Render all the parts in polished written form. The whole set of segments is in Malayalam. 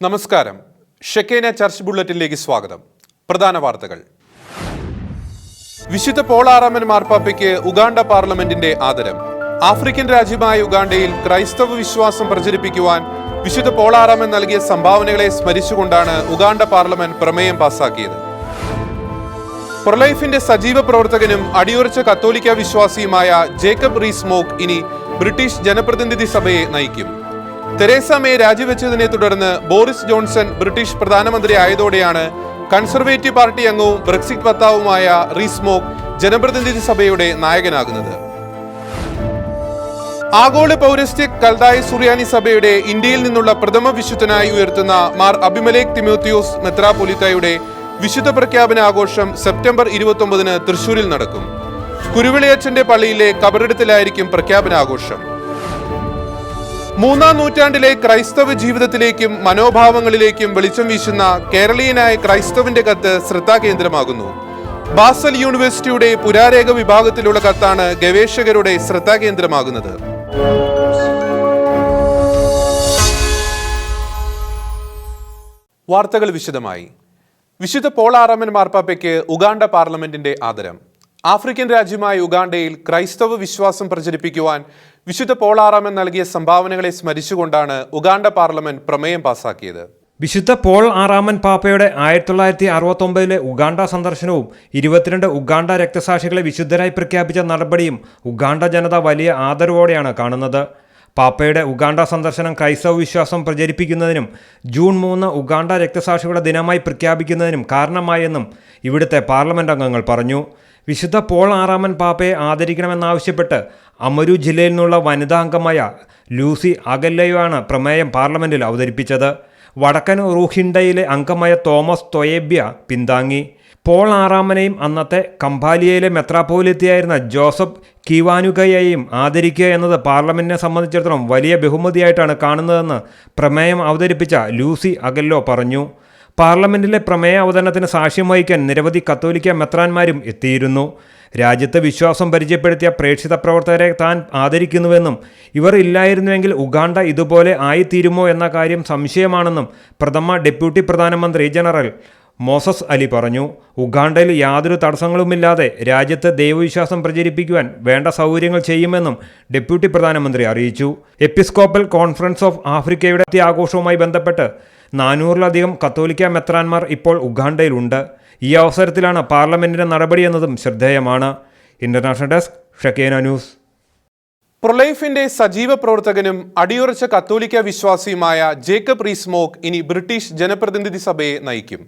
നമസ്കാരം. ഷെക്കേന ചർച്ച് ബുള്ളറ്റിനിലേക്ക് സ്വാഗതം. പ്രധാന വാർത്തകൾ. വിശുദ്ധ പോൾ ആറാമൻ മാർപ്പാപ്പയ്ക്ക് ഉഗാണ്ട പാർലമെന്റിന്റെ ആദരം. ആഫ്രിക്കൻ രാജ്യമായ ഉഗാണ്ടയിൽ ക്രൈസ്തവ വിശ്വാസം പ്രചരിപ്പിക്കുവാൻ വിശുദ്ധ പോൾ ആറാമൻ നൽകിയ സംഭാവനകളെ സ്മരിച്ചുകൊണ്ടാണ് ഉഗാണ്ട പാർലമെന്റ് പ്രമേയം പാസാക്കിയത്. പ്രൊലൈഫിന്റെ സജീവ പ്രവർത്തകനും അടിയുറച്ച കത്തോലിക്ക വിശ്വാസിയുമായ ജേക്കബ് റീസ്-മോഗ് ഇനി ബ്രിട്ടീഷ് ജനപ്രതിനിധി സഭയെ നയിക്കും. തെരേസ മേ രാജിവെച്ചതിനെ തുടർന്ന് ബോറിസ് ജോൺസൺ ബ്രിട്ടീഷ് പ്രധാനമന്ത്രി ആയതോടെയാണ് കൺസർവേറ്റീവ് പാർട്ടി അംഗവും ബ്രെക്സിറ്റ് വക്താവുമായ റീസ്-മോഗ് ജനപ്രതിനിധി സഭയുടെ നായകനാകുന്നത്. ആഗോള പൗരസ്ത്യ കൽദായ സുറിയാനി സഭയുടെ ഇന്ത്യയിൽ നിന്നുള്ള പ്രഥമ വിശുദ്ധനായി ഉയർത്തുന്ന മാർ അബിമലേക് തിമോത്തിയോസ് മെത്രാപ്പൊലീത്തായുടെ വിശുദ്ധ പ്രഖ്യാപന ആഘോഷം സെപ്റ്റംബർ 29 തൃശൂരിൽ നടക്കും. കുരുവിളിയച്ചന്റെ പള്ളിയിലെ കബറിടത്തിലായിരിക്കും പ്രഖ്യാപനാഘോഷം. 3-ാം നൂറ്റാണ്ടിലെ ക്രൈസ്തവ ജീവിതത്തിലേക്കും മനോഭാവങ്ങളിലേക്കും വെളിച്ചം വീശുന്ന കേരളീയനായ ക്രൈസ്തവന്റെ കത്ത് ശ്രദ്ധാകേന്ദ്രമാകുന്നു. ബാസൽ യൂണിവേഴ്സിറ്റിയുടെ പുരാരേഖ വിഭാഗത്തിലുള്ള കത്താണ് ഗവേഷകരുടെ ശ്രദ്ധാകേന്ദ്രമാകുന്നത്. വാർത്തകൾ വിശദമായി. വിശുദ്ധ പോൾ ആറാമൻ മാർപ്പാപ്പയ്ക്ക് ഉഗാണ്ട പാർലമെന്റിന്റെ ആദരം. ആഫ്രിക്കൻ രാജ്യമായ ഉഗാണ്ടയിൽ ക്രൈസ്തവ വിശ്വാസം പ്രചരിപ്പിക്കുവാൻ വിശുദ്ധ പോൾ ആറാമൻ നൽകിയ സംഭാവനകളെ സ്മരിച്ചുകൊണ്ടാണ് ഉഗാണ്ട പാർലമെന്റ് പ്രമേയം പാസാക്കിയത്. വിശുദ്ധ പോൾ ആറാമൻ പാപ്പയുടെ 1969 ഉഗാണ്ട സന്ദർശനവും 22 ഉഗാണ്ട രക്തസാക്ഷികളെ വിശുദ്ധരായി പ്രഖ്യാപിച്ച നടപടിയും ഉഗാണ്ട ജനത വലിയ ആദരവോടെയാണ് കാണുന്നത്. പാപ്പയുടെ ഉഗാണ്ട സന്ദർശനം ക്രൈസ്തവ വിശ്വാസം പ്രചരിപ്പിക്കുന്നതിനും ജൂൺ 3 ഉഗാണ്ട രക്തസാക്ഷികളുടെ ദിനമായി പ്രഖ്യാപിക്കുന്നതിനും കാരണമായെന്നും ഇവിടുത്തെ പാർലമെന്റ് അംഗങ്ങൾ പറഞ്ഞു. വിശുദ്ധ പോൾ ആറാമൻ പാപ്പയെ ആദരിക്കണമെന്നാവശ്യപ്പെട്ട് അമരു ജില്ലയിൽ നിന്നുള്ള വനിതാ അംഗമായ ലൂസി അഗല്ലയാണ് പ്രമേയം പാർലമെന്റിൽ അവതരിപ്പിച്ചത്. വടക്കൻ റൂഹിൻഡയിലെ അംഗമായ തോമസ് തൊയേബ്യ പിന്താങ്ങി. പോൾ ആറാമനെയും അന്നത്തെ കംപാലിയയിലെ മെത്രാപ്പോലിത്തയായിരുന്ന ജോസഫ് കീവാനുകയെയും ആദരിക്കുക എന്നത് പാർലമെന്റിനെ സംബന്ധിച്ചിടത്തോളം വലിയ ബഹുമതിയായിട്ടാണ് കാണുന്നതെന്ന് പ്രമേയം അവതരിപ്പിച്ച ലൂസി അഗല്ലോ പറഞ്ഞു. പാർലമെന്റിലെ പ്രമേയ അവതരണത്തിന് സാക്ഷ്യം വഹിക്കാൻ നിരവധി കത്തോലിക്ക മെത്രാന്മാരും എത്തിയിരുന്നു. രാജ്യത്ത് വിശ്വാസം പരിചയപ്പെടുത്തിയ പ്രേക്ഷിത പ്രവർത്തകരെ താൻ ആദരിക്കുന്നുവെന്നും ഇവർ ഇല്ലായിരുന്നുവെങ്കിൽ ഉഗാണ്ട ഇതുപോലെ ആയിത്തീരുമോ എന്ന കാര്യം സംശയമാണെന്നും പ്രഥമ ഡെപ്യൂട്ടി പ്രധാനമന്ത്രി ജനറൽ മോസസ് അലി പറഞ്ഞു. ഉഗാണ്ടയിൽ യാതൊരു തടസ്സങ്ങളുമില്ലാതെ രാജ്യത്ത് ദൈവവിശ്വാസം പ്രചരിപ്പിക്കുവാൻ വേണ്ട സൗകര്യങ്ങൾ ചെയ്യുമെന്നും ഡെപ്യൂട്ടി പ്രധാനമന്ത്രി അറിയിച്ചു. എപ്പിസ്കോപ്പൽ കോൺഫറൻസ് ഓഫ് ആഫ്രിക്കയുടെ ആഘോഷവുമായി ബന്ധപ്പെട്ട് 400-ലധികം കത്തോലിക്ക മെത്രാന്മാർ ഇപ്പോൾ ഉഗാണ്ടയിലുണ്ട്. ഈ അവസരത്തിലാണ് പാർലമെന്റിന്റെ നടപടിയെന്നതും ശ്രദ്ധേയമാണ്. International desk, Shekinah news. പ്രൊലൈഫിന്റെ സജീവ പ്രവർത്തകനും അടിയുറച്ച കത്തോലിക്ക വിശ്വാസിയുമായ ജേക്കബ് റീസ്-മോഗ് ഇനി ബ്രിട്ടീഷ് ജനപ്രതിനിധി സഭയെ നയിക്കും.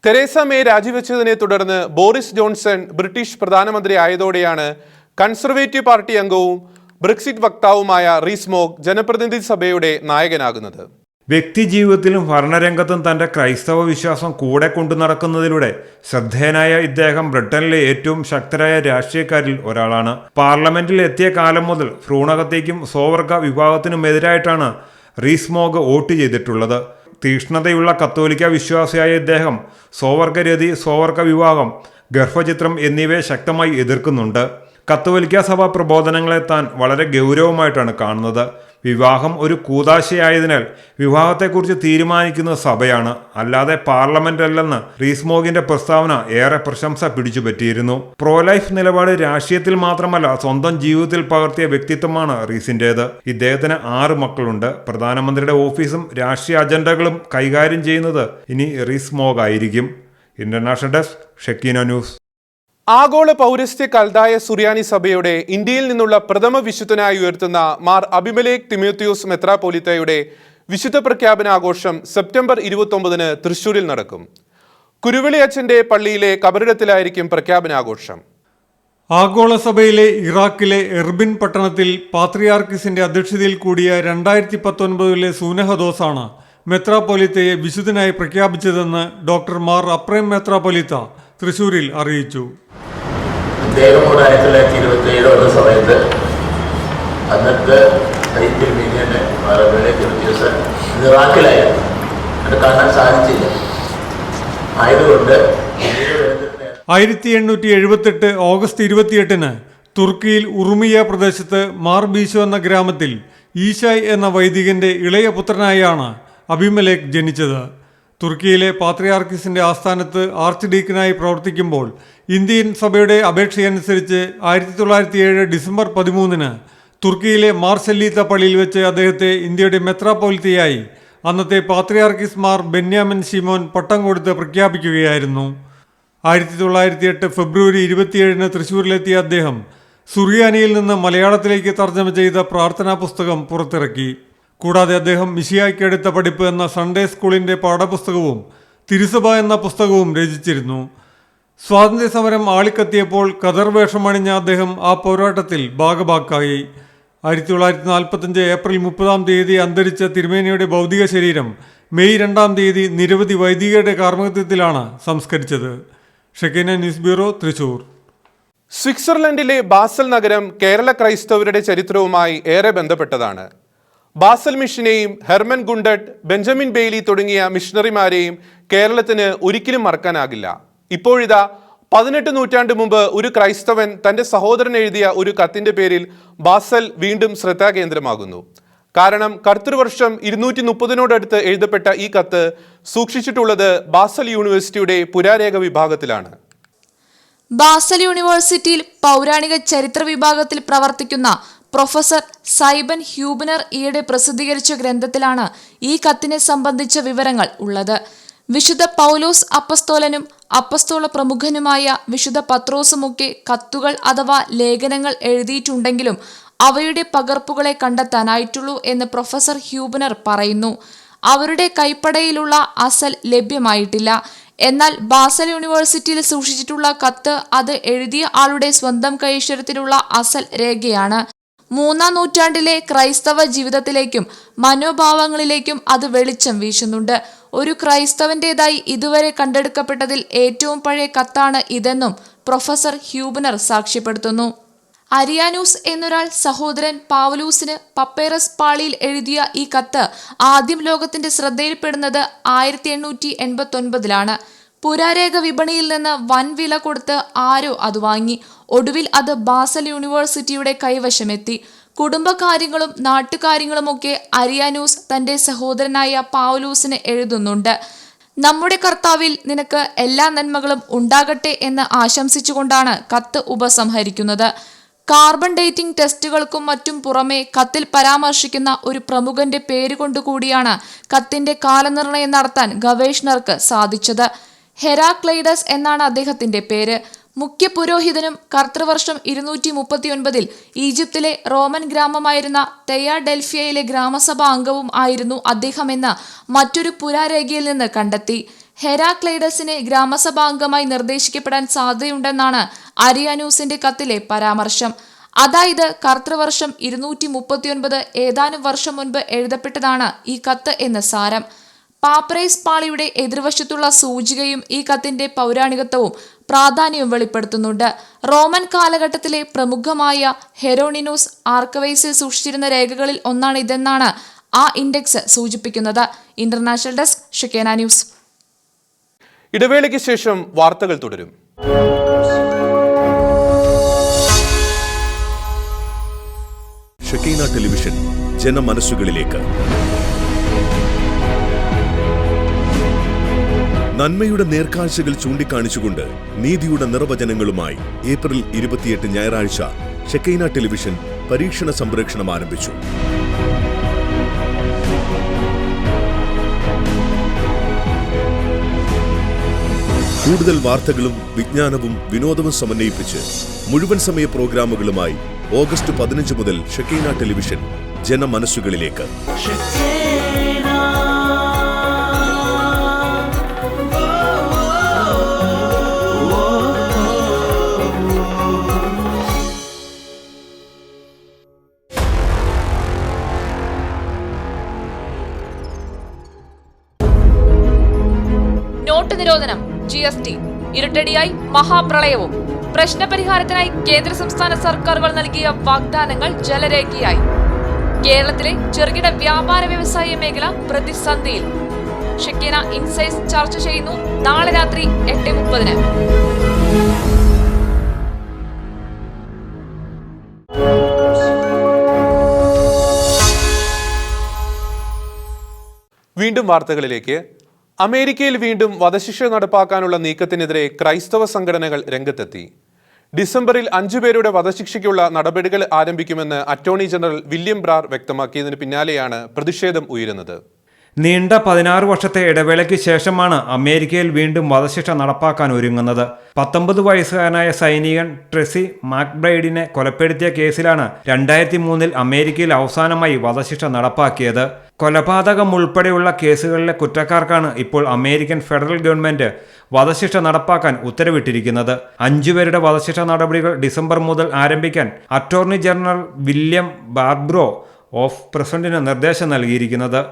തെരേസ മേ രാജിവെച്ചതിനെ തുടർന്ന് ബോറിസ് ജോൺസൺ ബ്രിട്ടീഷ് പ്രധാനമന്ത്രി ആയതോടെയാണ് കൺസർവേറ്റീവ് പാർട്ടി അംഗവും ബ്രെക്സിറ്റ് വക്താവുമായ റീസ്-മോഗ് ജനപ്രതിനിധി സഭയുടെ നായകനാകുന്നത്. വ്യക്തിജീവിതത്തിലും ഭരണരംഗത്തും തൻ്റെ ക്രൈസ്തവ വിശ്വാസം കൂടെ കൊണ്ടു നടക്കുന്നതിലൂടെ ശ്രദ്ധേയനായ ഇദ്ദേഹം ബ്രിട്ടനിലെ ഏറ്റവും ശക്തരായ രാഷ്ട്രീയക്കാരിൽ ഒരാളാണ്. പാർലമെന്റിൽ എത്തിയ കാലം മുതൽ ഭ്രൂണഹത്യയ്ക്കും സ്വവർഗ വിഭാഗത്തിനുമെതിരായിട്ടാണ് റീസ്-മോഗ് വോട്ട് ചെയ്തിട്ടുള്ളത്. തീക്ഷ്ണതയുള്ള കത്തോലിക്ക വിശ്വാസിയായ ഇദ്ദേഹം സ്വവർഗരതി, സ്വവർഗ വിവാഹം, ഗർഭചിത്രം എന്നിവയെ ശക്തമായി എതിർക്കുന്നുണ്ട്. കത്തോലിക്ക സഭ പ്രബോധനങ്ങളെ താൻ വളരെ ഗൗരവമായിട്ടാണ് കാണുന്നത്. വിവാഹം ഒരു കൂതാശയായതിനാൽ വിവാഹത്തെക്കുറിച്ച് തീരുമാനിക്കുന്നത് സഭയാണ്, അല്ലാതെ പാർലമെന്റ് അല്ലെന്ന് റീസ്-മോഗിന്റെ പ്രസ്താവന ഏറെ പ്രശംസ പിടിച്ചുപറ്റിയിരുന്നു. പ്രോലൈഫ് നിലപാട് രാഷ്ട്രീയത്തിൽ മാത്രമല്ല സ്വന്തം ജീവിതത്തിൽ പകർത്തിയ വ്യക്തിത്വമാണ് റീസിന്റേത്. ഇദ്ദേഹത്തിന് 6 മക്കളുണ്ട്. പ്രധാനമന്ത്രിയുടെ ഓഫീസും രാഷ്ട്രീയ അജണ്ടകളും കൈകാര്യം ചെയ്യുന്നത് ഇനി റീസ്-മോഗ് ആയിരിക്കും. International desk, Shekinah news. ആഗോള പൗരസ്ത്യ കൽദായ സുറിയാനി സഭയുടെ ഇന്ത്യയിൽ നിന്നുള്ള പ്രഥമ വിശുദ്ധനായി ഉയർത്തുന്ന മാർ അബിമലേക് തിമോത്തിയോസ് മെത്രാപ്പൊലീത്തായുടെ വിശുദ്ധ പ്രഖ്യാപനാഘോഷം സെപ്റ്റംബർ 29 തൃശൂരിൽ നടക്കും. കുരുവിളിയച്ചന്റെ പള്ളിയിലെ കബറിടത്തിലായിരിക്കും പ്രഖ്യാപനാഘോഷം. ആഗോള സഭയിലെ ഇറാഖിലെ എർബിൻ പട്ടണത്തിൽ പാത്രിയാർക്കിസിന്റെ അധ്യക്ഷതയിൽ കൂടിയ 2019 സൂനഹദോസാണ് മെത്രാപ്പൊലീത്തയെ വിശുദ്ധനായി പ്രഖ്യാപിച്ചതെന്ന് ഡോക്ടർ മാർ അപ്രേം മെത്രാപ്പൊലീത്ത തൃശൂരിൽ അറിയിച്ചു. അദ്ദേഹം 1927 സമയത്ത് അന്നത്തെ തിരുമേനിയുടെ ഇറാഖിലായിരുന്നു. അത് കാണാൻ സാധിച്ചില്ല. ആയതുകൊണ്ട് 1878 ഓഗസ്റ്റ് 28 തുർക്കിയിൽ ഉറുമിയ പ്രദേശത്ത് മാർ ബീശോ എന്ന ഗ്രാമത്തിൽ ഈശായ് എന്ന വൈദികന്റെ ഇളയ പുത്രനായാണ് അബിമലേഖ് ജനിച്ചത്. തുർക്കിയിലെ പാത്രിയാർക്കിസിന്റെ ആസ്ഥാനത്ത് ആർച്ച് ഡീക്കനായി പ്രവർത്തിക്കുമ്പോൾ ഇന്ത്യൻ സഭയുടെ അപേക്ഷയനുസരിച്ച് 1907 ഡിസംബർ 13 തുർക്കിയിലെ മാർസല്ലീത്ത പള്ളിയിൽ വെച്ച് അദ്ദേഹത്തെ ഇന്ത്യയുടെ മെത്രാപ്പൊലിത്തയായി അന്നത്തെ പാത്രിയാർക്കിസ് മാർ ബെന്യാമിൻ ശിമോൻ പട്ടം കൊടുത്ത് പ്രഖ്യാപിക്കുകയായിരുന്നു. 1908 ഫെബ്രുവരി 27 തൃശ്ശൂരിലെത്തിയ അദ്ദേഹം സുറിയാനിയിൽ നിന്ന് മലയാളത്തിലേക്ക് തർജ്ജമ ചെയ്ത പ്രാർത്ഥനാ പുസ്തകം പുറത്തിറക്കി. കൂടാതെ അദ്ദേഹം മിശിഹായ്ക്കെടുത്ത പഠിപ്പ് എന്ന സൺഡേ സ്കൂളിൻ്റെ പാഠപുസ്തകവും തിരുസഭ എന്ന പുസ്തകവും രചിച്ചിരുന്നു. സ്വാതന്ത്ര്യ സമരം ആളിക്കത്തിയപ്പോൾ ഖദർ വേഷമണിഞ്ഞ അദ്ദേഹം ആ പോരാട്ടത്തിൽ ഭാഗഭാക്കായി. 1945 ഏപ്രിൽ 30 അന്തരിച്ച തിരുമേനിയുടെ ഭൗതിക ശരീരം മെയ് 2 നിരവധി വൈദികരുടെ കാർമ്മികത്വത്തിലാണ് സംസ്കരിച്ചത്. Shekinah news bureau, Thrissur. സ്വിറ്റ്സർലൻഡിലെ ബാസൽ നഗരം കേരള ക്രൈസ്തവരുടെ ചരിത്രവുമായി ഏറെ ബന്ധപ്പെട്ടതാണ്. ബാസൽ മിഷനെയും ഹെർമൻ ഗുണ്ടട്ട്, ബെഞ്ചമിൻ ബെയ്ലി തുടങ്ങിയ മിഷണറിമാരെയും കേരളത്തിന് ഒരിക്കലും മറക്കാനാകില്ല. ഇപ്പോഴിതാ 18 നൂറ്റാണ്ട് മുമ്പ് ഒരു ക്രൈസ്തവൻ തൻ്റെ സഹോദരൻ എഴുതിയ ഒരു കത്തിൻ്റെ പേരിൽ ബാസൽ വീണ്ടും ശ്രദ്ധാകേന്ദ്രമാകുന്നു. കാരണം കർത്തൃവർഷം 230 എഴുതപ്പെട്ട ഈ കത്ത് സൂക്ഷിച്ചിട്ടുള്ളത് ബാസൽ യൂണിവേഴ്സിറ്റിയുടെ പുരാരേഖ വിഭാഗത്തിലാണ്. ബാസൽ യൂണിവേഴ്സിറ്റിയിൽ പൗരാണിക ചരിത്ര വിഭാഗത്തിൽ പ്രവർത്തിക്കുന്ന പ്രൊഫസർ സൈബൻ ഹ്യൂബനർ ഈയിടെ പ്രസിദ്ധീകരിച്ച ഗ്രന്ഥത്തിലാണ് ഈ കത്തിനെ സംബന്ധിച്ച വിവരങ്ങൾ ഉള്ളത്. വിശുദ്ധ പൗലോസ് അപ്പസ്തോലനും അപ്പസ്തോല പ്രമുഖനുമായ വിശുദ്ധ പത്രോസുമൊക്കെ കത്തുകൾ അഥവാ ലേഖനങ്ങൾ എഴുതിയിട്ടുണ്ടെങ്കിലും അവയുടെ പകർപ്പുകളെ കണ്ടെത്താനായിട്ടുള്ളൂ എന്ന് പ്രൊഫസർ ഹ്യൂബനർ പറയുന്നു. അവരുടെ കൈപ്പടയിലുള്ള അസൽ ലഭ്യമായിട്ടില്ല. എന്നാൽ ബാസൽ യൂണിവേഴ്സിറ്റിയിൽ സൂക്ഷിച്ചിട്ടുള്ള കത്ത് അത് എഴുതിയ ആളുടെ സ്വന്തം കൈശ്വരത്തിലുള്ള അസൽ രേഖയാണ്. 3-ാം നൂറ്റാണ്ടിലെ ക്രൈസ്തവ ജീവിതത്തിലേക്കും മനോഭാവങ്ങളിലേക്കും അത് വെളിച്ചം വീശുന്നുണ്ട്. ഒരു ക്രൈസ്തവന്റേതായി ഇതുവരെ കണ്ടെടുക്കപ്പെട്ടതിൽ ഏറ്റവും പഴയ കത്താണ് ഇതെന്നും പ്രൊഫസർ ഹ്യൂബനർ സാക്ഷ്യപ്പെടുത്തുന്നു. അരിയാനൂസ് എന്നൊരാൾ സഹോദരൻ പാവലൂസിന് പപ്പേറസ് പാളിയിൽ എഴുതിയ ഈ കത്ത് ആദ്യം ലോകത്തിന്റെ ശ്രദ്ധയിൽപ്പെടുന്നത് 1889 പുരാരേഖ വിപണിയിൽ നിന്ന് വൻ വില കൊടുത്ത് ആരോ അത് വാങ്ങി. ഒടുവിൽ അത് ബാസൽ യൂണിവേഴ്സിറ്റിയുടെ കൈവശമെത്തി. കുടുംബകാര്യങ്ങളും നാട്ടുകാര്യങ്ങളുമൊക്കെ അരിയാനൂസ് തന്റെ സഹോദരനായ പാവലൂസിന് എഴുതുന്നുണ്ട്. നമ്മുടെ കർത്താവിൽ നിനക്ക് എല്ലാ നന്മകളും ഉണ്ടാകട്ടെ എന്ന് ആശംസിച്ചുകൊണ്ടാണ് കത്ത് ഉപസംഹരിക്കുന്നത്. കാർബൺ ഡേറ്റിംഗ് ടെസ്റ്റുകൾക്കും മറ്റും പുറമെ കത്തിൽ പരാമർശിക്കുന്ന ഒരു പ്രമുഖന്റെ പേരുകൊണ്ടുകൂടിയാണ് കത്തിന്റെ കാലനിർണയം നടത്താൻ ഗവേഷകർക്ക് സാധിച്ചത്. ഹെരാക്ലൈഡസ് എന്നാണ് അദ്ദേഹത്തിന്റെ പേര്. മുഖ്യ പുരോഹിതനും കർത്തൃവർഷം 239 ഈജിപ്തിലെ റോമൻ ഗ്രാമമായിരുന്ന തെയാഡെൽഫിയയിലെ ഗ്രാമസഭാ അംഗവും ആയിരുന്നു അദ്ദേഹമെന്ന് മറ്റൊരു പുരാരേഖയിൽ നിന്ന് കണ്ടെത്തി. ഹെരാക്ലൈഡസിനെ ഗ്രാമസഭാ അംഗമായി നിർദ്ദേശിക്കപ്പെടാൻ സാധ്യതയുണ്ടെന്നാണ് അരിയാനൂസിന്റെ കത്തിലെ പരാമർശം. അതായത് കർത്തൃവർഷം 239 ഏതാനും വർഷം മുൻപ് എഴുതപ്പെട്ടതാണ് ഈ കത്ത് എന്ന് സാരം. പാപ്പറൈസ് പാളിയുടെ എതിർവശത്തുള്ള സൂചികയും ഈ കത്തിന്റെ പൗരാണികത്വവും പ്രാധാന്യവും വെളിപ്പെടുത്തുന്നുണ്ട്. റോമൻ കാലഘട്ടത്തിലെ പ്രമുഖമായ ഹെറോണിനൂസ് ആർക്കവൈസിൽ സൂക്ഷിച്ചിരുന്ന രേഖകളിൽ ഒന്നാണിതെന്നാണ് ആ ഇൻഡെക്സ് സൂചിപ്പിക്കുന്നത്. International desk, Shekinah news. ഇടവേളയ്ക്ക് ശേഷം വാർത്തകൾ തുടരും. ഷെക്കീന ടെലിവിഷൻ ജനമനസ്സുകളിലേക്ക്. നന്മയുടെ നേർക്കാഴ്ചകൾ ചൂണ്ടിക്കാണിച്ചുകൊണ്ട് നീതിയുടെ നിർവചനങ്ങളുമായി ഏപ്രിൽ 28 ഞായറാഴ്ച ഷെക്കീന ടെലിവിഷൻ പരീക്ഷണ സംപ്രേഷണം ആരംഭിച്ചു. കൂടുതൽ വാർത്തകളും വിജ്ഞാനവും വിനോദവും സമന്വയിപ്പിച്ച് മുഴുവൻ സമയ പ്രോഗ്രാമുകളുമായി ഓഗസ്റ്റ് 15 മുതൽ ഷെക്കീന ടെലിവിഷൻ ജനമനസ്സുകളിലേക്ക്. നോട്ട് നിരോധനം, GST, ഇരുട്ടടിയായി മഹാപ്രളയവും. പ്രശ്നപരിഹാരത്തിനായി കേന്ദ്ര സംസ്ഥാന സർക്കാരുകൾ നൽകിയ വാഗ്ദാനങ്ങൾ ജലരേഖയായി. കേരളത്തിലെ ചെറുകിട വ്യാപാര വ്യവസായ മേഖല പ്രതിസന്ധിയിൽ. ഷെക്കീന ഇൻസൈറ്റ്സ് ചർച്ച ചെയ്യുന്നു നാളെ രാത്രി 8:30. വീണ്ടും വാർത്തകളിലേക്ക്. അമേരിക്കയിൽ വീണ്ടും വധശിക്ഷ നടപ്പാക്കാനുള്ള നീക്കത്തിനെതിരെ ക്രൈസ്തവ സംഘടനകൾ രംഗത്തെത്തി. ഡിസംബറിൽ 5 പേരുടെ വധശിക്ഷയ്ക്കുള്ള നടപടികൾ ആരംഭിക്കുമെന്ന് അറ്റോർണി ജനറൽ വില്യം ബ്രാർ വ്യക്തമാക്കിയതിന് പിന്നാലെയാണ് പ്രതിഷേധം ഉയരുന്നത്. നീണ്ട 16 വർഷത്തെ ഇടവേളയ്ക്ക് ശേഷമാണ് അമേരിക്കയിൽ വീണ്ടും വധശിക്ഷ നടപ്പാക്കാൻ ഒരുങ്ങുന്നത്. 19 വയസ്സുകാരനായ സൈനികൻ ട്രെസി മാക്ബ്രൈഡിനെ കൊലപ്പെടുത്തിയ കേസിലാണ് 2003 അമേരിക്കയിൽ അവസാനമായി വധശിക്ഷ നടപ്പാക്കിയത്. കൊലപാതകം ഉൾപ്പെടെയുള്ള കേസുകളിലെ കുറ്റക്കാർക്കാണ് ഇപ്പോൾ അമേരിക്കൻ ഫെഡറൽ ഗവൺമെന്റ് വധശിക്ഷ നടപ്പാക്കാൻ ഉത്തരവിട്ടിരിക്കുന്നത്. 5 പേരുടെ വധശിക്ഷ നടപടികൾ ഡിസംബർ മുതൽ ആരംഭിക്കാൻ അറ്റോർണി ജനറൽ വില്യം ബാർബ്രോ ഓഫ് പ്രസിഡന്റിന് നിർദ്ദേശം നൽകിയിരിക്കുന്നത്.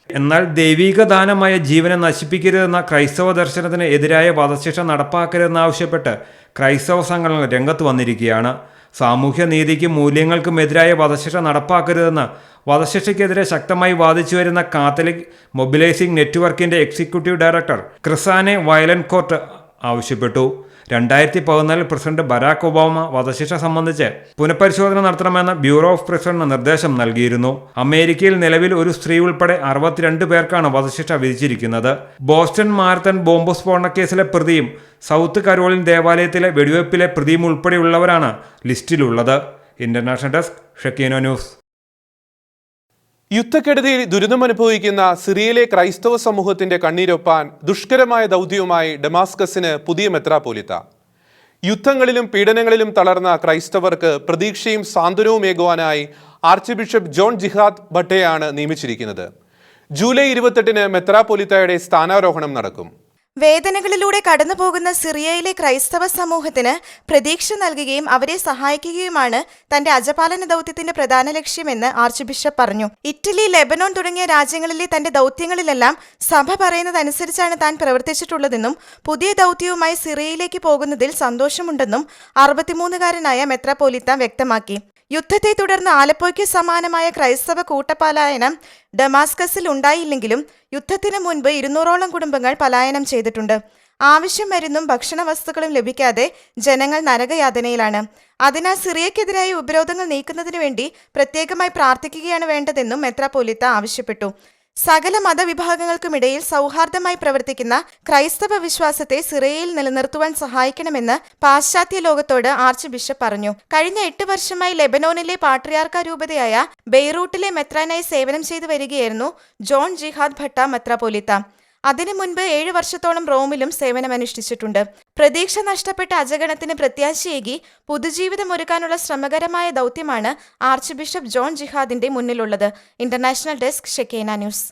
എന്നാൽ ദൈവിക ദാനമായ ജീവനെ നശിപ്പിക്കരുതെന്ന ക്രൈസ്തവ ദർശനത്തിന് എതിരായ വധശിക്ഷ നടപ്പാക്കരുതെന്നാവശ്യപ്പെട്ട് ക്രൈസ്തവ സംഘടനകൾ രംഗത്ത് വന്നിരിക്കുകയാണ്. സാമൂഹ്യ നീതിക്കും മൂല്യങ്ങൾക്കും എതിരായ വധശിക്ഷ നടപ്പാക്കരുതെന്ന് വധശിക്ഷയ്ക്കെതിരെ ശക്തമായി വാദിച്ചു വരുന്ന കാത്തലിക് മൊബിലൈസിംഗ് നെറ്റ്വർക്കിന്റെ എക്സിക്യൂട്ടീവ് ഡയറക്ടർ ക്രിസാനെ വയലൻകോർട്ട് ആവശ്യപ്പെട്ടു. 2014 പ്രസിഡന്റ് ബരാക് ഒബാമ വധശിക്ഷ സംബന്ധിച്ച് പുനഃപരിശോധന നടത്തണമെന്ന് ബ്യൂറോ ഓഫ് പ്രസിഡന്റിന് നിർദ്ദേശം നൽകിയിരുന്നു. അമേരിക്കയിൽ നിലവിൽ ഒരു സ്ത്രീ ഉൾപ്പെടെ 62 പേർക്കാണ് വധശിക്ഷ വിധിച്ചിരിക്കുന്നത്. ബോസ്റ്റൺ മാരത്തൺ ബോംബ് സ്ഫോടന കേസിലെ പ്രതിയും സൗത്ത് കരോളിൻ ദേവാലയത്തിലെ വെടിവെപ്പിലെ പ്രതിയും ഉൾപ്പെടെയുള്ളവരാണ് ലിസ്റ്റിലുള്ളത്. International desk Shekinah news. യുദ്ധക്കെടുതിയിൽ ദുരിതമനുഭവിക്കുന്ന സിറിയയിലെ ക്രൈസ്തവ സമൂഹത്തിന്റെ കണ്ണീരൊപ്പാൻ ദുഷ്കരമായ ദൗത്യവുമായി ഡമാസ്കസിന് പുതിയ മെത്രാപ്പോലിത്ത. യുദ്ധങ്ങളിലും പീഡനങ്ങളിലും തളർന്ന ക്രൈസ്തവർക്ക് പ്രതീക്ഷയും സാന്ത്വനവുമേകുവാനായി ആർച്ച് ബിഷപ്പ് ജോൺ ജിഹാദ് ഭട്ടയാണ് നിയമിച്ചിരിക്കുന്നത്. ജൂലൈ 28 മെത്രാപ്പോലിത്തയുടെ സ്ഥാനാരോഹണം നടക്കും. വേദനകളിലൂടെ കടന്നുപോകുന്ന സിറിയയിലെ ക്രൈസ്തവ സമൂഹത്തിന് പ്രതീക്ഷ നൽകുകയും അവരെ സഹായിക്കുകയുമാണ് തന്റെ അജപാലന ദൗത്യത്തിന്റെ പ്രധാന ലക്ഷ്യമെന്ന് ആർച്ച് ബിഷപ്പ് പറഞ്ഞു. ഇറ്റലി, ലെബനോൺ തുടങ്ങിയ രാജ്യങ്ങളിലെ തന്റെ ദൗത്യങ്ങളിലെല്ലാം സഭ പറയുന്നതനുസരിച്ചാണ് താൻ പ്രവർത്തിച്ചിട്ടുള്ളതെന്നും പുതിയ ദൗത്യവുമായി സിറിയയിലേക്ക് പോകുന്നതിൽ സന്തോഷമുണ്ടെന്നും 63-കാരനായ മെത്രാപ്പോലിത്ത വ്യക്തമാക്കി. യുദ്ധത്തെ തുടർന്ന് ആലപ്പോയ്ക്ക് സമാനമായ ക്രൈസ്തവ കൂട്ടപലായനം ഡമാസ്കസിൽ ഉണ്ടായില്ലെങ്കിലും യുദ്ധത്തിന് മുൻപ് 200ഓളം കുടുംബങ്ങൾ പലായനം ചെയ്തിട്ടുണ്ട്. ആവശ്യം മരുന്നും ഭക്ഷണ വസ്തുക്കളും ലഭിക്കാതെ ജനങ്ങൾ നരകയാതനയിലാണ്. അതിനാൽ സിറിയക്കെതിരായ ഉപരോധങ്ങൾ നീക്കുന്നതിനു വേണ്ടി പ്രത്യേകമായി പ്രാർത്ഥിക്കുകയാണ് വേണ്ടതെന്നും മെത്രാപ്പോലിത്ത ആവശ്യപ്പെട്ടു. സകല മതവിഭാഗങ്ങൾക്കുമിടയിൽ സൗഹാർദ്ദമായി പ്രവർത്തിക്കുന്ന ക്രൈസ്തവ വിശ്വാസത്തെ സിറിയയിൽ നിലനിർത്തുവാൻ സഹായിക്കണമെന്ന് പാശ്ചാത്യ ലോകത്തോട് ആർച്ച് ബിഷപ്പ് പറഞ്ഞു. കഴിഞ്ഞ 8 വർഷമായി ലെബനോനിലെ പാട്രിയാർക്ക രൂപതയായ ബെയ്റൂട്ടിലെ മെത്രാനായി സേവനം ചെയ്തു വരികയായിരുന്നു ജോൺ ജിഹാദ് ഭട്ട മെത്രാപ്പോലിത്ത. അതിനു മുൻപ് 7 വർഷത്തോളം റോമിലും സേവനമനുഷ്ഠിച്ചിട്ടുണ്ട്. പ്രതീക്ഷ നഷ്ടപ്പെട്ട അജഗണത്തിന് പ്രത്യാശയേകി പുതുജീവിതം ഒരുക്കാനുള്ള ശ്രമകരമായ ദൗത്യമാണ് ആർച്ച് ബിഷപ്പ് ജോൺ ജിഹാദിന്റെ മുന്നിലുള്ളത്. International desk Shekinah news.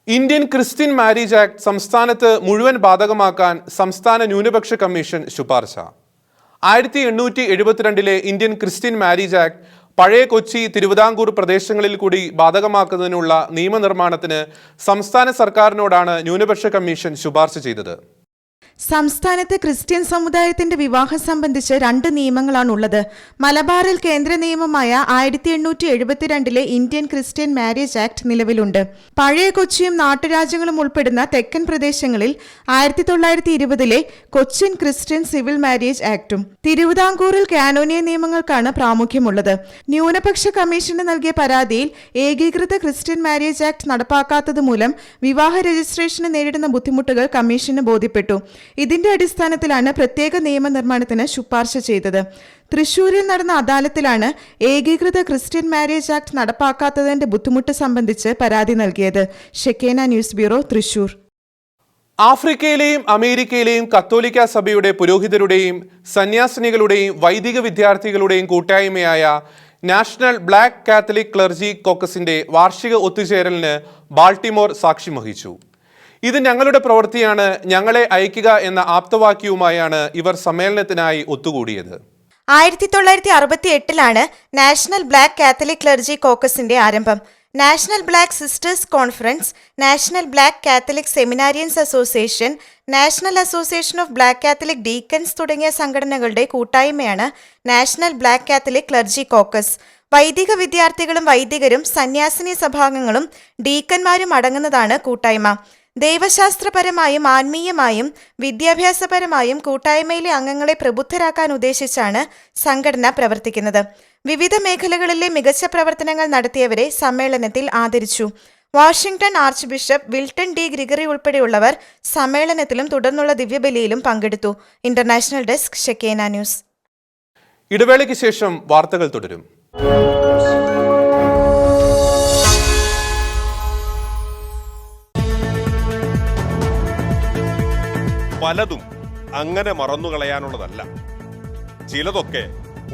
Indian Christian marriage act സംസ്ഥാനത്ത് മുഴുവൻ ബാധകമാക്കാൻ സംസ്ഥാന ന്യൂനപക്ഷ കമ്മീഷൻ ശുപാർശ. 1872 ഇന്ത്യൻ ക്രിസ്ത്യൻ മാരേജ് ആക്ട് പഴയ കൊച്ചി, തിരുവിതാംകൂർ പ്രദേശങ്ങളിൽ കൂടി ബാധകമാക്കുന്നതിനുള്ള നിയമനിർമ്മാണത്തിന് സംസ്ഥാന സർക്കാരിനോടാണ് ന്യൂനപക്ഷ കമ്മീഷൻ ശുപാർശ ചെയ്തത്. സംസ്ഥാനത്ത് ക്രിസ്ത്യൻ സമുദായത്തിന്റെ വിവാഹം സംബന്ധിച്ച് 2 നിയമങ്ങളാണുള്ളത്. മലബാറിൽ കേന്ദ്ര നിയമമായ 1872 ഇന്ത്യൻ ക്രിസ്ത്യൻ മാരേജ് ആക്ട് നിലവിലുണ്ട്. പഴയ കൊച്ചിയും നാട്ടുരാജ്യങ്ങളും ഉൾപ്പെടുന്ന തെക്കൻ പ്രദേശങ്ങളിൽ 1920 കൊച്ചിൻ ക്രിസ്ത്യൻ സിവിൽ മാരേജ് ആക്ടും തിരുവിതാംകൂറിൽ കാനോനിയ നിയമങ്ങൾക്കാണ് പ്രാമുഖ്യമുള്ളത്. ന്യൂനപക്ഷ കമ്മീഷന് നൽകിയ പരാതിയിൽ ഏകീകൃത ക്രിസ്ത്യൻ മാരേജ് ആക്ട് നടപ്പാക്കാത്തത് മൂലം വിവാഹ രജിസ്ട്രേഷന് നേരിടുന്ന ബുദ്ധിമുട്ടുകൾ കമ്മീഷന് ബോധ്യപ്പെട്ടു. ഇതിന്റെ അടിസ്ഥാനത്തിലാണ് പ്രത്യേക നിയമനിർമ്മാണത്തിന് ശുപാർശ ചെയ്തത്. തൃശൂരിൽ നടന്ന അദാലത്തിലാണ് ഏകീകൃത ക്രിസ്ത്യൻ മാരേജ് ആക്ട് നടപ്പാക്കാത്തതിന്റെ ബുദ്ധിമുട്ട് സംബന്ധിച്ച് പരാതി നൽകിയത്. ഷെക്കേന ന്യൂസ് ബ്യൂറോ, തൃശൂർ. ആഫ്രിക്കയിലെയും അമേരിക്കയിലെയും കത്തോലിക്ക സഭയുടെ പുരോഹിതരുടെയും സന്യാസിനികളുടെയും വൈദിക വിദ്യാർത്ഥികളുടെയും കൂട്ടായ്മയായ നാഷണൽ ബ്ലാക്ക് കാത്തലിക് ക്ലർജി കോക്കസിന്റെ വാർഷിക ഒത്തുചേരലിന് ബാൾട്ടിമോർ സാക്ഷ്യം വഹിച്ചു. ഇത് ഞങ്ങളുടെ പ്രവൃത്തിയാണ്, ഞങ്ങളെ അയക്കുക എന്ന ആപ്തവാക്യവുമായാണ് ഇവർ സമ്മേളനത്തിനായി ഒത്തുകൂടിയത്. 1968 നാഷണൽ ബ്ലാക്ക് കാത്തലിക് ക്ലർജി കോക്കസിന്റെ ആരംഭം. National black sisters conference, national black catholic seminarians association, national association of black catholic deacons തുടങ്ങിയ സംഘടനകളുടെ കൂട്ടായ്മയാണ് national black catholic clergy caucus. വൈദിക വിദ്യാർത്ഥികളും വൈദികരും സന്യാസിനി സഭാംഗങ്ങളും ഡീക്കന്മാരും അടങ്ങുന്നതാണ് കൂട്ടായ്മ. ദൈവശാസ്ത്രപരമായും ആത്മീയമായും വിദ്യാഭ്യാസപരമായും കൂട്ടായ്മയിലെ അംഗങ്ങളെ പ്രബുദ്ധരാക്കാൻ ഉദ്ദേശിച്ചാണ് സംഘടന പ്രവർത്തിക്കുന്നത്. വിവിധ മേഖലകളിലെ മികച്ച പ്രവർത്തനങ്ങൾ നടത്തിയവരെ സമ്മേളനത്തിൽ ആദരിച്ചു. Washington archbishop Wilton D Gregory ഉൾപ്പെടെയുള്ളവർ സമ്മേളനത്തിലും തുടർന്നുള്ള ദിവ്യബലിയിലും പങ്കെടുത്തു. International desk Shekinah news. ഇടവേളയ്ക്ക് ശേഷം വാർത്തകൾ തുടരും. പലതും അങ്ങനെ മറന്നുകളയാനുള്ളതല്ല. ചിലതൊക്കെ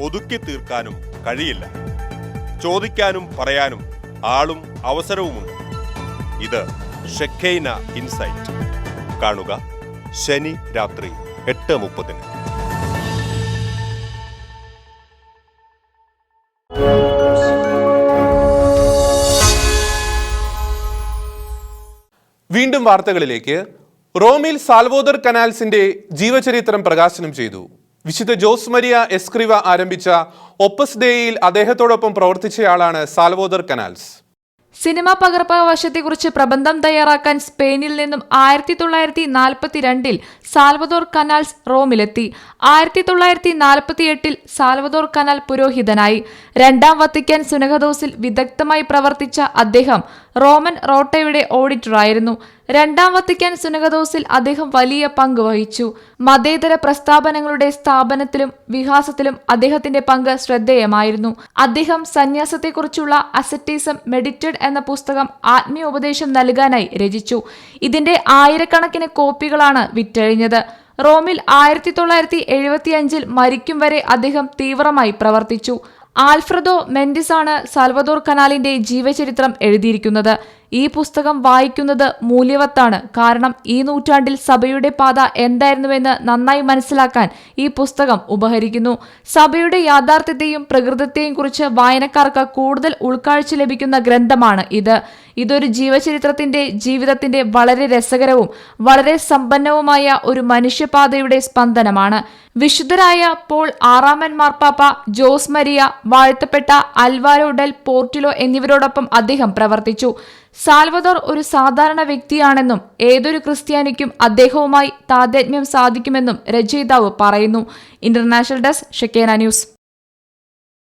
ഒതുക്കി തീർക്കാനും കഴിയില്ല. ചോദിക്കാനും പറയാനും ആളും അവസരവുമുണ്ട്. ഇത് ഷെക്കൈന ഇൻസൈറ്റ്. കാണുക ശനി രാത്രി 8:30. വീണ്ടും വാർത്തകളിലേക്ക്. റോമിൽ സാൽവോദർ കനാൽസിന്റെ ജീവചരിത്രം പ്രകാശനം ചെയ്തു. വിശുദ്ധ ജോസ് മരിയ എസ്ക്രിവ ആരംഭിച്ച ഒപ്പസ് ഡേയിൽ അദ്ദേഹത്തോടൊപ്പം പ്രവർത്തിച്ചയാളാണ് സാൽവോദർ കനാൽസ്. സിനിമാ പകർപ്പവകാശത്തെക്കുറിച്ച് പ്രബന്ധം തയ്യാറാക്കാൻ സ്പെയിനിൽ നിന്നും 1942 സാൽവദോർ കനാൽസ് റോമിലെത്തി. 1948 സാൽവദോർ കനാൽ പുരോഹിതനായി. രണ്ടാം വത്തിക്കാൻ സുനഹദോസിൽ വിദഗ്ധമായി പ്രവർത്തിച്ച അദ്ദേഹം റോമൻ റോട്ടയുടെ ഓഡിറ്ററായിരുന്നു. രണ്ടാം വത്തിക്കാൻ സുനഹദോസിൽ അദ്ദേഹം വലിയ പങ്ക് വഹിച്ചു. മതേതര പ്രസ്ഥാപനങ്ങളുടെ സ്ഥാപനത്തിലും വികാസത്തിലും അദ്ദേഹത്തിന്റെ പങ്ക് ശ്രദ്ധേയമായിരുന്നു. അദ്ദേഹം സന്യാസത്തെക്കുറിച്ചുള്ള അസറ്റിസം മെഡിറ്റഡ് എന്ന പുസ്തകം ആത്മീയോപദേശം നൽകാനായി രചിച്ചു. ഇതിന്റെ ആയിരക്കണക്കിന് കോപ്പികളാണ് വിറ്റഴിഞ്ഞത്. റോമിൽ 1975 മരിക്കും വരെ അദ്ദേഹം തീവ്രമായി പ്രവർത്തിച്ചു. ആൽഫ്രദോ മെൻഡിസാണ് സാൽവദോർ കനാലിന്റെ ജീവചരിത്രം എഴുതിയിരിക്കുന്നത്. ഈ പുസ്തകം വായിക്കുന്നത് മൂല്യവത്താണ്. കാരണം ഈ നൂറ്റാണ്ടിൽ സഭയുടെ പാത എന്തായിരുന്നുവെന്ന് നന്നായി മനസ്സിലാക്കാൻ ഈ പുസ്തകം ഉപകരിക്കുന്നു. സഭയുടെ യാഥാർത്ഥ്യത്തെയും പ്രകൃതത്തെയും കുറിച്ച് വായനക്കാർക്ക് കൂടുതൽ ഉൾക്കാഴ്ച ലഭിക്കുന്ന ഗ്രന്ഥമാണ് ഇത്. ഇതൊരു ജീവചരിത്രത്തിന്റെ ജീവിതത്തിന്റെ വളരെ രസകരവും വളരെ സമ്പന്നവുമായ ഒരു മനുഷ്യപാതയുടെ സ്പന്ദനമാണ്. വിശുദ്ധരായ പോൾ ആറാമൻ മാർപ്പാപ്പ, ജോസ് മരിയ, വാഴ്ത്തപ്പെട്ട അൽവാരോ ഡെൽ പോർട്ടിലോ എന്നിവരോടൊപ്പം അദ്ദേഹം പ്രവർത്തിച്ചു. സാൽവദോർ ഒരു സാധാരണ വ്യക്തിയാണെന്നും ഏതൊരു ക്രിസ്ത്യാനിക്കും അദ്ദേഹവുമായി താദാത്മ്യം സാധിക്കുമെന്നും രചയിതാവ് പറയുന്നു. International desk Shekinah news.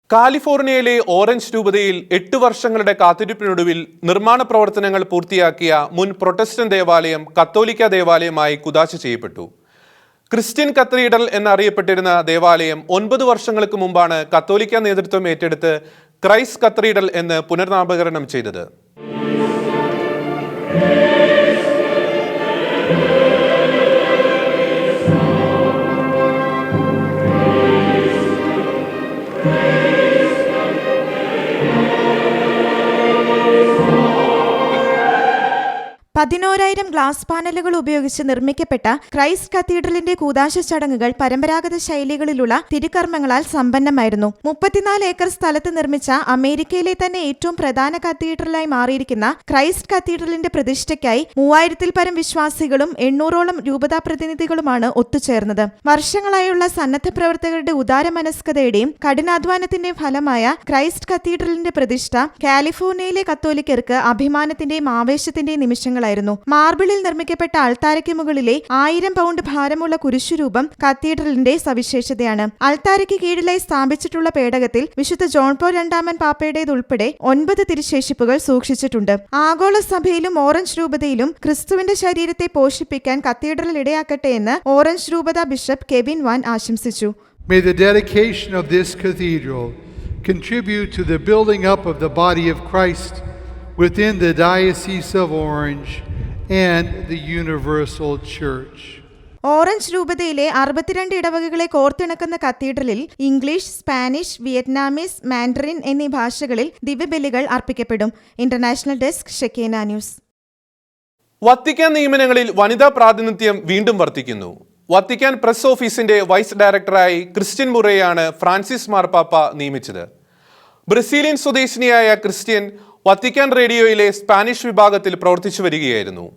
കാലിഫോർണിയയിലെ ഓറഞ്ച് രൂപതയിൽ 8 വർഷങ്ങളുടെ കാത്തിരിപ്പിനൊടുവിൽ നിർമ്മാണ പ്രവർത്തനങ്ങൾ പൂർത്തിയാക്കിയ മുൻ പ്രൊട്ടസ്റ്റന്റ് ദേവാലയം കത്തോലിക്ക ദേവാലയമായി കുദാശ ചെയ്യപ്പെട്ടു. ക്രിസ്ത്യൻ കത്തീഡ്രൽ എന്നറിയപ്പെട്ടിരുന്ന ദേവാലയം 9 വർഷങ്ങൾക്ക് മുമ്പാണ് കത്തോലിക്ക നേതൃത്വം ഏറ്റെടുത്ത് ക്രൈസ്റ്റ് കത്തീഡ്രൽ എന്ന് പുനർനാമകരണം ചെയ്തത്. പതിനോരായിരം ഗ്ലാസ് പാനലുകൾ ഉപയോഗിച്ച് നിർമ്മിക്കപ്പെട്ട ക്രൈസ്റ്റ് കത്തീഡ്രലിന്റെ കൂദാശ ചടങ്ങുകൾ പരമ്പരാഗത ശൈലികളിലുള്ള തിരുക്കർമ്മങ്ങളാൽ സമ്പന്നമായിരുന്നു. 34 ഏക്കർ സ്ഥലത്ത് നിർമ്മിച്ച അമേരിക്കയിലെ തന്നെ ഏറ്റവും പ്രധാന കത്തീഡ്രലായി മാറിയിരിക്കുന്ന ക്രൈസ്റ്റ് കത്തീഡ്രലിന്റെ പ്രതിഷ്ഠയ്ക്കായി 3000-ൽ പരം വിശ്വാസികളും 800ഓളം രൂപതാ പ്രതിനിധികളുമാണ് ഒത്തുചേർന്നത്. വർഷങ്ങളായുള്ള സന്നദ്ധ പ്രവർത്തകരുടെ ഉദാരമനസ്കതയുടെയും കഠിനാധ്വാനത്തിന്റെയും ഫലമായ ക്രൈസ്റ്റ് കത്തീഡ്രലിന്റെ പ്രതിഷ്ഠ കാലിഫോർണിയയിലെ കത്തോലിക്കർക്ക് അഭിമാനത്തിന്റെയും ആവേശത്തിന്റെയും നിമിഷങ്ങളായിരുന്നു. മാർബിളിൽ നിർമ്മിക്കപ്പെട്ട അൾത്താരയ്ക്ക് മുകളിലെ 1000 പൗണ്ട് ഭാരമുള്ള കുരിശുരൂപം കത്തീഡ്രലിന്റെ സവിശേഷതയാണ്. അൾത്താരയ്ക്ക് കീഴിലായി സ്ഥാപിച്ചിട്ടുള്ള പേടകത്തിൽ വിശുദ്ധ ജോൺ പോൾ രണ്ടാമൻ പാപ്പയുടേതുൾപ്പെടെ 9 തിരുശേഷിപ്പുകൾ സൂക്ഷിച്ചിട്ടുണ്ട്. ആഗോള സഭയിലും ഓറഞ്ച് രൂപതയിലും ക്രിസ്തുവിന്റെ ശരീരത്തെ പോഷിപ്പിക്കാൻ കത്തീഡ്രൽ ഇടയാക്കട്ടെ എന്ന് ഓറഞ്ച് രൂപത ബിഷപ്പ് കെവിൻ വാൻ ആശംസിച്ചു. May the dedication of this cathedral contribute to the building up of the body of Christ within the Diocese of Orange and the Universal Church. Orange രൂപതയിലെ 62 ഇടവകകളെ കോർത്തിണക്കുന്ന കത്തീഡ്രലിൽ ഇംഗ്ലീഷ്, സ്പാനിഷ്, വിയറ്റ്നാമീസ്, മാൻഡറിൻ എന്നീ ഭാഷകളിൽ ദിവ്യബലികൾ അർപ്പിക്കപ്പെടും. International desk Shekinah news. Vatican നിയമനങ്ങളിൽ വനിതാ പ്രാതിനിധ്യം വീണ്ടും വർദ്ധിക്കുന്നു. വത്തിക്കാൻ പ്രസ് ഓഫീസിന്റെ വൈസ് ഡയറക്ടറായി ക്രിസ്ത്യൻ മുറയെയാണ് ഫ്രാൻസിസ് മാർപ്പാപ്പ നിയമിച്ചത്. ബ്രസീലിയൻ സ്വദേശിനിയായ ക്രിസ്ത്യൻ വത്തിക്കാൻ റേഡിയോയിലെ സ്പാനിഷ് വിഭാഗത്തിൽ പ്രവർത്തിച്ചു വരികയായിരുന്നു.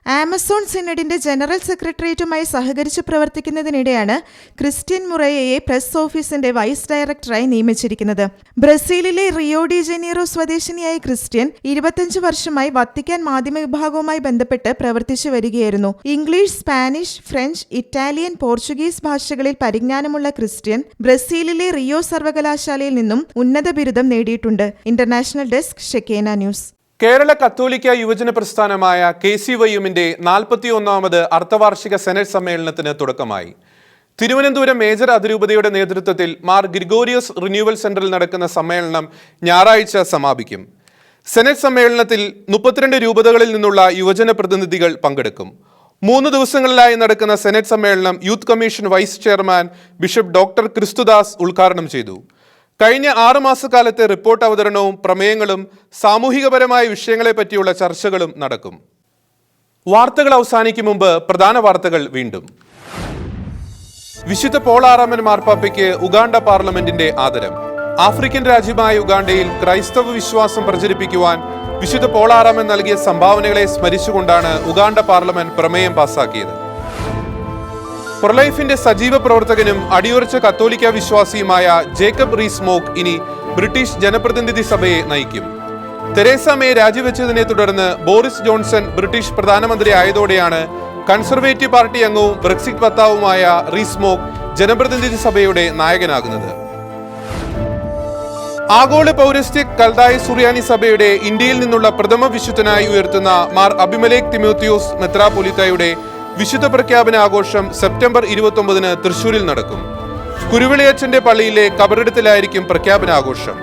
ആമസോൺ സിനഡിന്റെ ജനറൽ സെക്രട്ടേറിയറ്റുമായി സഹകരിച്ച് പ്രവർത്തിക്കുന്നതിനിടെയാണ് ക്രിസ്ത്യൻ മുറയയെ പ്രസ് ഓഫീസിന്റെ വൈസ് ഡയറക്ടറായി നിയമിച്ചിരിക്കുന്നത്. ബ്രസീലിലെ റിയോ ഡി ജനീറോ സ്വദേശിനിയായ ക്രിസ്ത്യൻ 25 വർഷമായി വത്തിക്കാൻ മാധ്യമ വിഭാഗവുമായി ബന്ധപ്പെട്ട് പ്രവർത്തിച്ചു വരികയായിരുന്നു. English, Spanish, French, Italian, Portuguese ഭാഷകളിൽ പരിജ്ഞാനമുള്ള ക്രിസ്ത്യൻ ബ്രസീലിലെ റിയോ സർവകലാശാലയിൽ നിന്നും ഉന്നത ബിരുദം നേടിയിട്ടുണ്ട്. International desk Shekinah news. Kerala കത്തോലിക്ക യുവജന പ്രസ്ഥാനമായ KCYM-ന്റെ 41ാമത് അർദ്ധവാർഷിക സെനറ്റ് സമ്മേളനത്തിന് തുടക്കമായി. തിരുവനന്തപുരം മേജർ അതിരൂപതയുടെ നേതൃത്വത്തിൽ മാർ ഗ്രിഗോറിയോസ് റിന്യൂവൽ സെന്ററിൽ നടക്കുന്ന സമ്മേളനം ഞായറാഴ്ച സമാപിക്കും. സെനറ്റ് സമ്മേളനത്തിൽ 32 രൂപതകളിൽ നിന്നുള്ള യുവജന പ്രതിനിധികൾ പങ്കെടുക്കും. 3 ദിവസങ്ങളിലായി നടക്കുന്ന സെനറ്റ് സമ്മേളനം youth commission vice chairman bishop doctor Christudas ഉദ്ഘാടനം ചെയ്തു. കഴിഞ്ഞ 6 മാസക്കാലത്തെ റിപ്പോർട്ട് അവതരണവും പ്രമേയങ്ങളും സാമൂഹികപരമായ വിഷയങ്ങളെ പറ്റിയുള്ള ചർച്ചകളും നടക്കും. വാർത്തകൾ അവസാനിക്കും മുമ്പ് പ്രധാന വാർത്തകൾ വീണ്ടും. വിശുദ്ധ പോൾ ആറാമൻ മാർപ്പാപ്പയ്ക്ക് ഉഗാണ്ട പാർലമെന്റിന്റെ ആദരം. ആഫ്രിക്കൻ രാജ്യമായ ഉഗാണ്ടയിൽ ക്രൈസ്തവ വിശ്വാസം പ്രചരിപ്പിക്കുവാൻ വിശുദ്ധ പോൾ ആറാമൻ നൽകിയ സംഭാവനകളെ സ്മരിച്ചുകൊണ്ടാണ് ഉഗാണ്ട പാർലമെന്റ് പ്രമേയം പാസാക്കിയത്. പ്രൊലൈഫിന്റെ സജീവ പ്രവർത്തകനും അടിയുറച്ച കത്തോലിക്ക വിശ്വാസിയുമായ ജേക്കബ് റീസ്-മോക്ക് ഇനി ബ്രിട്ടീഷ് ജനപ്രതിനിധി സഭയെ നയിക്കും. തെരേസ മേ രാജിവെച്ചതിനെ തുടർന്ന് ബോറിസ് ജോൺസൺ ബ്രിട്ടീഷ് പ്രധാനമന്ത്രി ആയതോടെയാണ് കൺസർവേറ്റീവ് പാർട്ടി അംഗവും ബ്രെക്സിറ്റ് വക്താവുമായ റീസ്-മോക്ക് ജനപ്രതിനിധി സഭയുടെ നായകനാകുന്നത്. ആഗോള പൗരസ്ത്യ കൽദായ സുറിയാനി സഭയുടെ ഇന്ത്യയിൽ നിന്നുള്ള പ്രഥമ വിശുദ്ധനായി ഉയർത്തുന്ന മാർ അബിമലേക് തിമോത്തിയോസ് മെത്രാപ്പൊലീത്തായുടെ വിശുദ്ധ പ്രഖ്യാപന ആഘോഷം സെപ്റ്റംബർ 29 തൃശൂരിൽ നടക്കും. കുരുവിളിയച്ചന്റെ പള്ളിയിലെ കബറിടത്തിലായിരിക്കും പ്രഖ്യാപനാഘോഷം.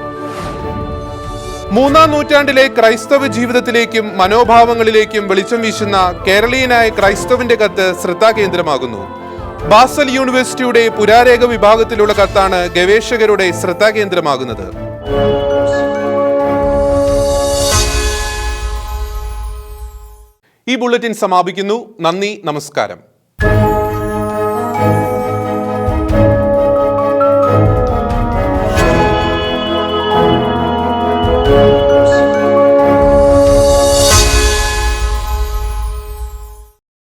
3-ാം നൂറ്റാണ്ടിലെ ക്രൈസ്തവ ജീവിതത്തിലേക്കും മനോഭാവങ്ങളിലേക്കും വെളിച്ചം വീശുന്ന കേരളീയനായ ക്രൈസ്തവന്റെ കത്ത് ശ്രദ്ധാകേന്ദ്രമാകുന്നു. ബാസൽ യൂണിവേഴ്സിറ്റിയുടെ പുരാരേഖ വിഭാഗത്തിലുള്ള കത്താണ് ഗവേഷകരുടെ ശ്രദ്ധാകേന്ദ്രമാകുന്നത്. ഈ ബുള്ളറ്റിൻ സമാപിക്കുന്നു. നന്ദി, നമസ്കാരം.